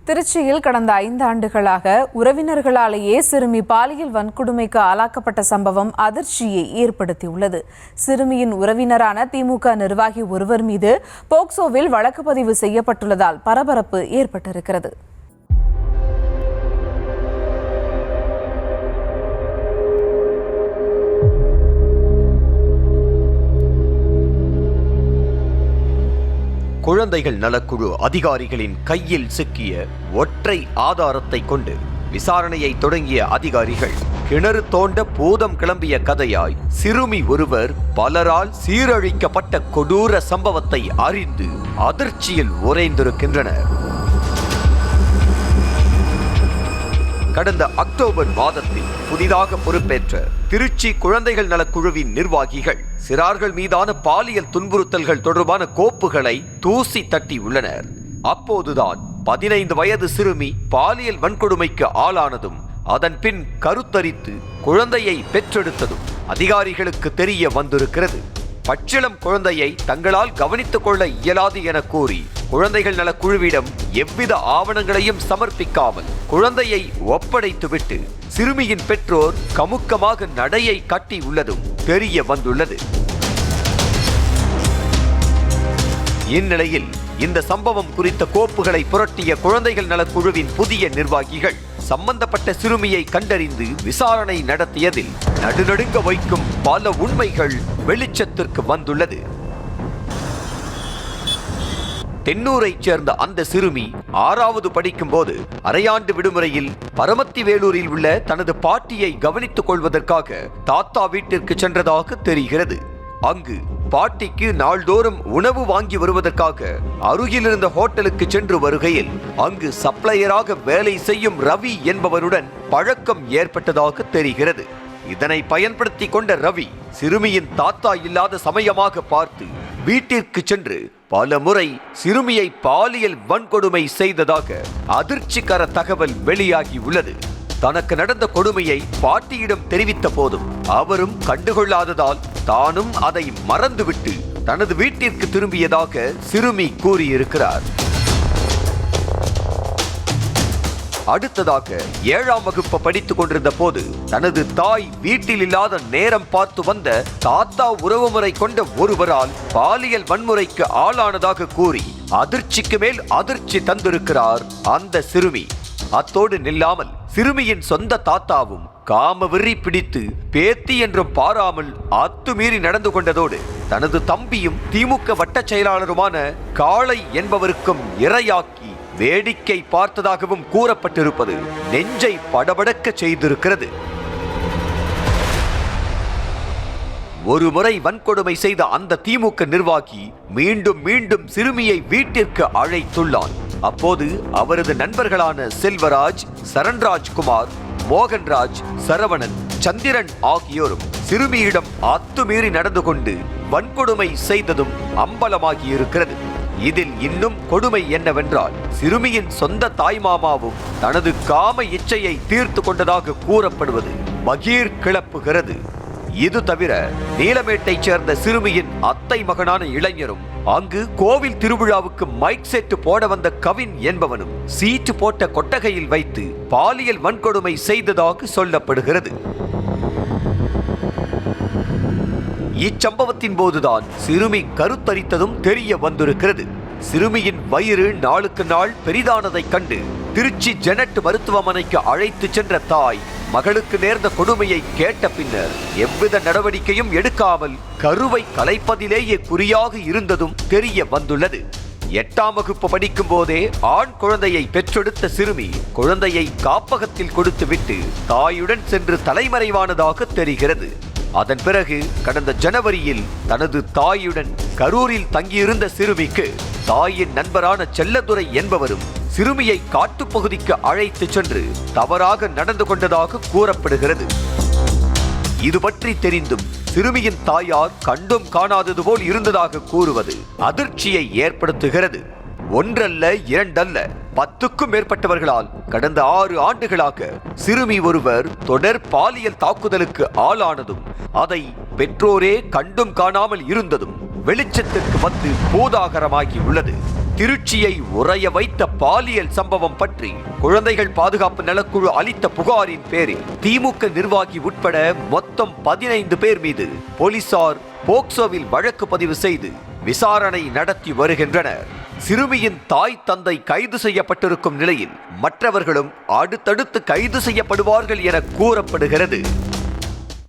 திருச்சியில் கடந்த 5 ஆண்டுகளாக உறவினர்களாலேயே சிறுமி பாலியல் வன்கொடுமைக்கு ஆளாக்கப்பட்ட சம்பவம் அதிர்ச்சியை ஏற்படுத்தியுள்ளது. சிறுமியின் உறவினரான திமுக நிர்வாகி ஒருவர் மீது போக்சோவில் வழக்கு பதிவு செய்யப்பட்டுள்ளதால் பரபரப்பு ஏற்பட்டிருக்கிறது. குழந்தைகள் நலக்குழு அதிகாரிகளின் கையில் சிக்கிய ஒற்றை ஆதாரத்தை கொண்டு விசாரணையை தொடங்கிய அதிகாரிகள் கிணறு தோண்ட பூதம் கிளம்பிய கதையாய் சிறுமி ஒருவர் பலரால் சீரழிக்கப்பட்ட கொடூர சம்பவத்தை அறிந்து அதிர்ச்சியில் உறைந்திருக்கின்றனர். கடந்த அக்டோபர் மாதத்தில் புதிதாக பொறுப்பேற்ற திருச்சி குழந்தைகள் நலக்குழுவின் நிர்வாகிகள் சிறார்கள் மீதான பாலியல் துன்புறுத்தல்கள் தொடர்பான கோப்புகளை தூசி தட்டி உள்ளனர். அப்போதுதான் 15 வயது சிறுமி பாலியல் வன்கொடுமைக்கு ஆளானதும் அதன் பின் கருத்தரித்து குழந்தையை பெற்றெடுத்ததும் அதிகாரிகளுக்கு தெரிய வந்திருக்கிறது. பச்சிளம் குழந்தையை தங்களால் கவனித்துக் கொள்ள இயலாது என கூறி குழந்தைகள் நல குழுவிடம் எவ்வித ஆவணங்களையும் சமர்ப்பிக்காமல் குழந்தையை ஒப்படைத்துவிட்டு சிறுமியின் பெற்றோர் கமுக்கமாக நடையை கட்டி உள்ளதும் தெரிய வந்துள்ளது. இந்நிலையில் இந்த சம்பவம் குறித்த கோப்புகளை புரட்டிய குழந்தைகள் நலக்குழுவின் புதிய நிர்வாகிகள் சம்பந்தப்பட்ட சிறுமியை கண்டறிந்து விசாரணை நடத்தியதில் நடுநடுங்க வைக்கும் பல உண்மைகள் வெளிச்சத்திற்கு வந்துள்ளது. தென்னூரைச் சேர்ந்த அந்த சிறுமி 6வது படிக்கும் போது அரையாண்டு விடுமுறையில் பரமத்தி வேலூரில் உள்ள தனது பாட்டியை கவனித்துக் கொள்வதற்காக தாத்தா வீட்டிற்கு சென்றதாக தெரிகிறது. அங்கு பாட்டிக்கு நாள்தோறும் உணவு வாங்கி வருவதற்காக அருகில் இருந்த ஹோட்டலுக்கு சென்று வருகையில் அங்கு சப்ளையராக வேலை செய்யும் ரவி என்பவருடன் பழக்கம் ஏற்பட்டதாக தெரிகிறது. இதனை பயன்படுத்தி கொண்ட ரவி சிறுமியின் தாத்தா இல்லாத சமயமாக பார்த்து வீட்டிற்கு சென்று பல முறை சிறுமியை பாலியல் வன்கொடுமை செய்ததாக அதிர்ச்சிகர தகவல் வெளியாகி உள்ளது. தனக்கு நடந்த கொடுமையை பாட்டியிடம் தெரிவித்த போதும் அவரும் கண்டுகொள்ளாததால் தானும் அதை மறந்துவிட்டு தனது வீட்டிற்கு திரும்பியதாக சிறுமி கூறியிருக்கிறார். அடுத்ததாக 7ஆம் வகுப்பு படித்துக் கொண்டிருந்த போது தனது தாய் வீட்டில் இல்லாத நேரம் பார்த்து வந்த தாத்தா உறவுமுறை கொண்ட ஒருவரால் பாலியல் வன்முறைக்கு ஆளானதாக கூறி அதிர்ச்சிக்கு மேல் அதிர்ச்சி தந்திருக்கிறார் அந்த சிறுமி. அத்தோடு நில்லாமல் சிறுமியின் சொந்த தாத்தாவும் காமவெறி பிடித்து பேத்தி என்றும் பாராமல் அத்துமீறி நடந்து கொண்டதோடு தனது தம்பியும் திமுக வட்ட செயலாளருமான காளை என்பவருக்கும் இரையாக்கி வேடிக்கை பார்த்ததாகவும் கூறப்பட்டிருப்பது நெஞ்சை படபடக்க செய்திருக்கிறது. ஒரு முறை வன்கொடுமை செய்த அந்த திமுக நிர்வாகி மீண்டும் மீண்டும் சிறுமியை வீட்டிற்கு அழைத்துள்ளான். அப்போது அவரது நண்பர்களான செல்வராஜ், சரண்ராஜ்குமார், மோகன்ராஜ், சரவணன், சந்திரன் ஆகியோரும் சிறுமியிடம் அத்துமீறி நடந்து கொண்டு வன்கொடுமை செய்ததும் அம்பலமாகியிருக்கிறது. இதில் இன்னும் கொடுமை என்னவென்றால் சிறுமியின் சொந்த தாய்மாமாவும் தனது காம இச்சையை தீர்த்து கொண்டதாக கூறப்படுவது பகீர் கிளப்புகிறது. இது தவிர நீலமேட்டைச் சேர்ந்த சிறுமியின் அத்தை மகனான இளைஞரும் அங்கு கோவில் திருவிழாவுக்கு மைக் செட் போட வந்த கவின் என்பவனும் சீட்டு போட்ட கொட்டகையில் வைத்து பாலியல் வன்கொடுமை செய்ததாக சொல்லப்படுகிறது. இச்சம்பவத்தின் போதுதான் சிறுமி கருத்தரித்ததும் தெரிய வந்திருக்கிறது. சிறுமியின் வயிறு நாளுக்கு நாள் பெரிதானதை கண்டு திருச்சி ஜெனட் மருத்துவமனைக்கு அழைத்து சென்ற தாய் மகளுக்கு நேர்ந்த கொடுமையை கேட்ட பின்னர் எவ்வித நடவடிக்கையும் எடுக்காமல் கருவை கலைப்பதிலேயே குறியாக இருந்ததும் தெரிய வந்துள்ளது. 8ஆம் வகுப்பு படிக்கும் போதே ஆண் குழந்தையை பெற்றெடுத்த சிறுமி குழந்தையை காப்பகத்தில் கொடுத்துவிட்டு தாயுடன் சென்று தலைமறைவானதாக தெரிகிறது. அதன் பிறகு கடந்த ஜனவரியில் தனது தாயுடன் கரூரில் தங்கியிருந்த சிறுமிக்கு தாயின் நண்பரான செல்லதுரை என்பவரும் சிறுமியை காட்டுப்பகுதிக்கு அழைத்து சென்று தவறாக நடந்து கொண்டதாக கூறப்படுகிறது. இது பற்றி தெரிந்தும் சிறுமியின் தாயார் கண்டும் காணாதது போல் இருந்ததாக கூறுவது அதிர்ச்சியை ஏற்படுத்துகிறது. ஒன்றல்ல, இரண்டல்ல, 10க்கும் மேற்பட்டவர்களால் கடந்த 6 ஆண்டுகளாக சிறுமி ஒருவர் தொடர் பாலியல் தாக்குதலுக்கு ஆளானதும் அதை பெற்றோரே கண்டும் காணாமல் இருந்ததும் வெளிச்சத்திற்கு வந்து பூதாகரமாகி உள்ளது. திருச்சியை உறைய வைத்த பாலியல் சம்பவம் பற்றி குழந்தைகள் பாதுகாப்பு நலக்குழு அளித்த புகாரின் பேரில் திமுக நிர்வாகி உட்பட மொத்தம் 15 பேர் மீது போலீசார் போக்சோவில் வழக்கு பதிவு செய்து விசாரணை நடத்தி வருகின்றனர். சிறுமியின் தாய் தந்தை கைது செய்யப்பட்டிருக்கும் நிலையில் மற்றவர்களும் அடுத்தடுத்து கைது செய்யப்படுவார்கள் என கூறப்படுகிறது.